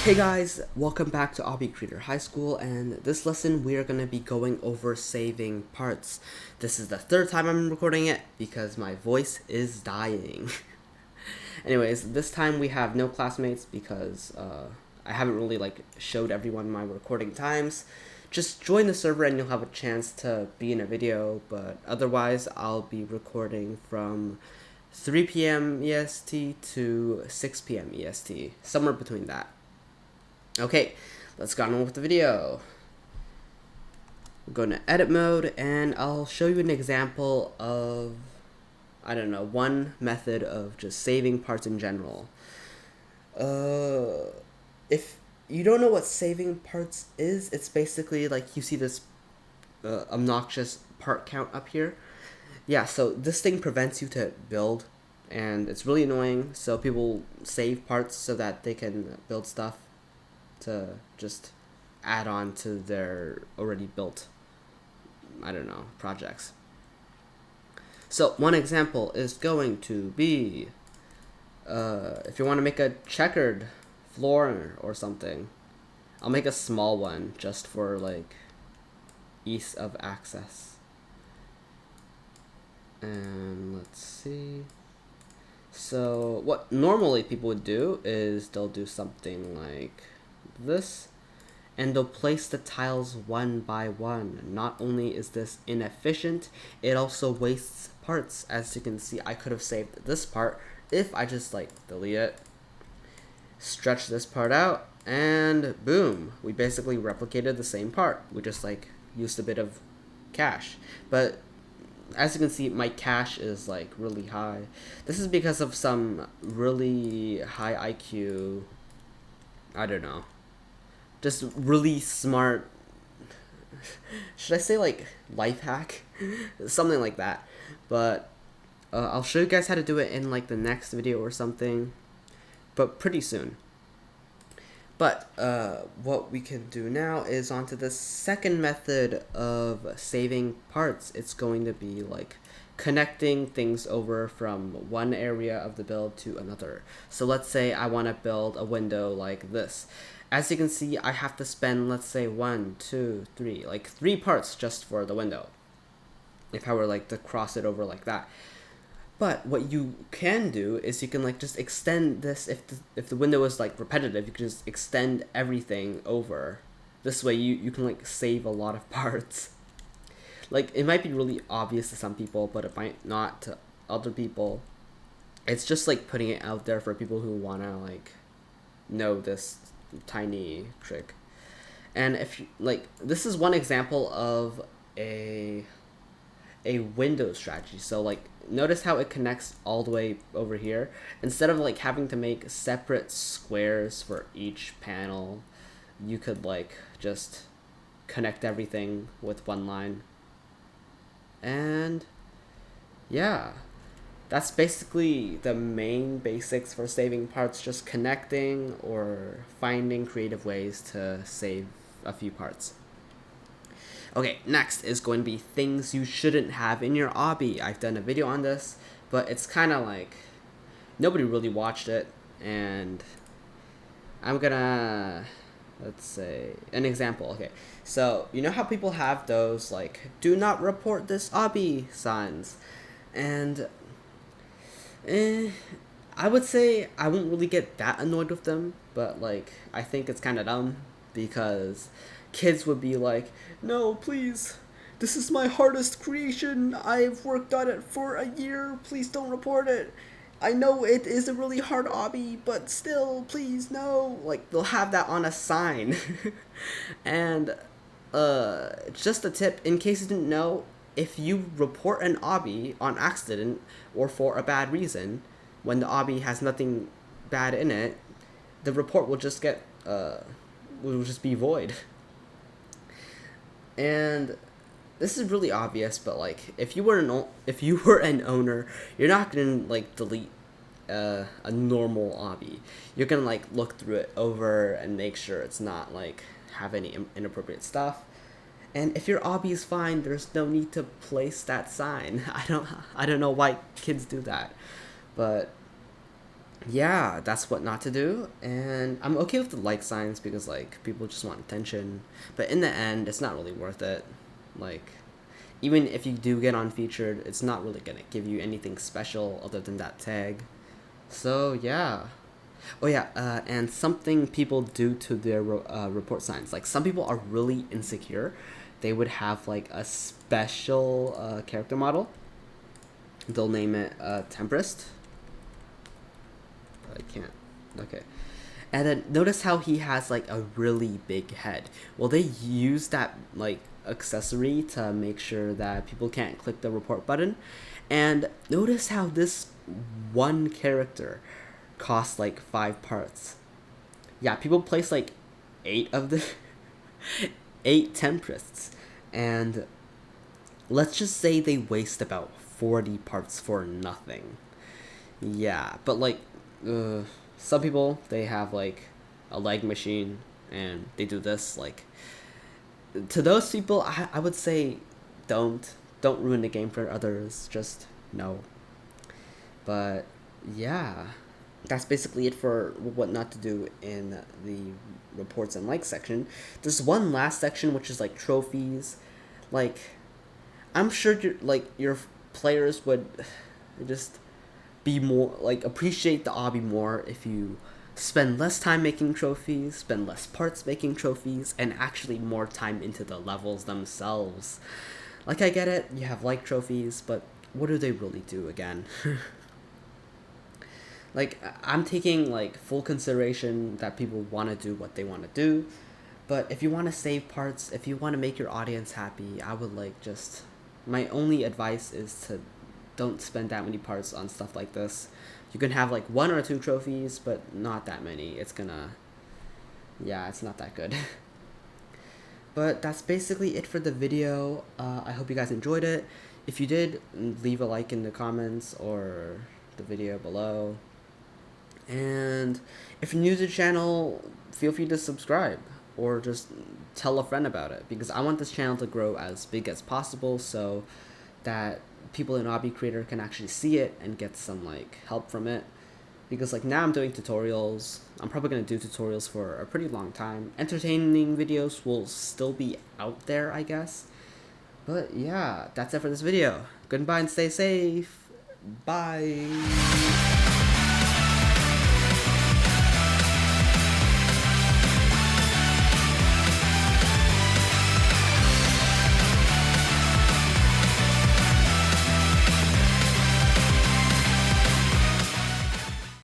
Hey guys, welcome back to Obby Creator High School, and this lesson we are going to be going over saving parts. This is the third time I'm recording it because my voice is dying. Anyways, this time we have no classmates because I haven't really showed everyone my recording times. Just join the server and you'll have a chance to be in a video, but otherwise I'll be recording from 3 p.m. EST to 6 p.m. EST, somewhere between that. Okay, let's get on with the video. We're going to edit mode and I'll show you an example of, I don't know, one method of just saving parts in general. If you don't know what saving parts is, it's basically like you see this obnoxious part count up here. Yeah, so this thing prevents you to build and it's really annoying, so people save parts so that they can build stuff to just add on to their already built, I don't know, projects. So one example is going to be if you want to make a checkered floor or something. I'll make a small one just for ease of access. And let's see. So what normally people would do is they'll do something like this, and they'll place the tiles one by one. Not only is this inefficient, it also wastes parts. As you can see, I could have saved this part if I just delete it, stretch this part out, and boom, we basically replicated the same part. We just used a bit of cache, but as you can see, my cache is really high. This is because of some really high IQ, I don't know, just really smart, should I say life hack? Something like that. But I'll show you guys how to do it in the next video or something, but pretty soon. But what we can do now is on to the second method of saving parts. It's going to be connecting things over from one area of the build to another. So let's say I want to build a window like this. As you can see, I have to spend, let's say, 1, 2, 3, 3 parts just for the window, if I were to cross it over like that. But what you can do is you can just extend this. If the window is repetitive, you can just extend everything over. This way you can save a lot of parts. It might be really obvious to some people, but it might not to other people. It's just putting it out there for people who wanna know this tiny trick. And if you this is one example of a window strategy. So notice how it connects all the way over here. Instead of having to make separate squares for each panel, you could just connect everything with one line. And yeah, that's basically the main basics for saving parts, just connecting or finding creative ways to save a few parts. Okay, next is going to be things you shouldn't have in your obby. I've done a video on this, but it's kind of nobody really watched it, and I'm gonna, let's say, an example. Okay, so you know how people have those do not report this obby signs, and I would say I won't really get that annoyed with them, but I think it's kind of dumb because kids would be no, please, this is my hardest creation, I've worked on it for a year, please don't report it. I know it is a really hard obby, but still, please, no. They'll have that on a sign. And just a tip, in case you didn't know, if you report an obby on accident or for a bad reason, when the obby has nothing bad in it, the report will just get will just be void. And this is really obvious, but if you were an owner, you're not gonna delete a normal obby. You're gonna look through it over and make sure it's not have any inappropriate stuff. And if your obby is fine, there's no need to place that sign. I don't know why kids do that, but yeah, that's what not to do. And I'm okay with the like signs because like people just want attention. But in the end, it's not really worth it. Like, even if you do get on featured, it's not really gonna give you anything special other than that tag. So yeah. Oh yeah, and something people do to their report signs. Like some people are really insecure. They would have like a special character model. They'll name it Temperist. I can't. Okay. And then notice how he has like a really big head. Well, they use that like accessory to make sure that people can't click the report button. And notice how this one character costs like 5 parts. Yeah, people place like 8 of the 8 tempests, and let's just say they waste about 40 parts for nothing. Yeah, but like, some people they have like a leg machine and they do this. Like, to those people, I would say, don't ruin the game for others. Just no. But yeah, that's basically it for what not to do in the reports and likes section. There's one last section which is like trophies. Like, I'm sure your players would just be more like appreciate the obby more if you spend less time making trophies, spend less parts making trophies, and actually more time into the levels themselves. Like, I get it, you have like trophies, but what do they really do again? Like, I'm taking like full consideration that people want to do what they want to do, but if you want to save parts, if you want to make your audience happy, I would like just my only advice is to don't spend that many parts on stuff like this. You can have like 1 or 2 trophies, but not that many. It's gonna, yeah, it's not that good. But that's basically it for the video. I hope you guys enjoyed it. If you did, leave a like in the comments or the video below. And if you're new to the channel, feel free to subscribe or just tell a friend about it, because I want this channel to grow as big as possible so that people in Obby Creator can actually see it and get some like help from it. Because like now I'm doing tutorials. I'm probably going to do tutorials for a pretty long time. Entertaining videos will still be out there, I guess. But yeah, that's it for this video. Goodbye and stay safe. Bye.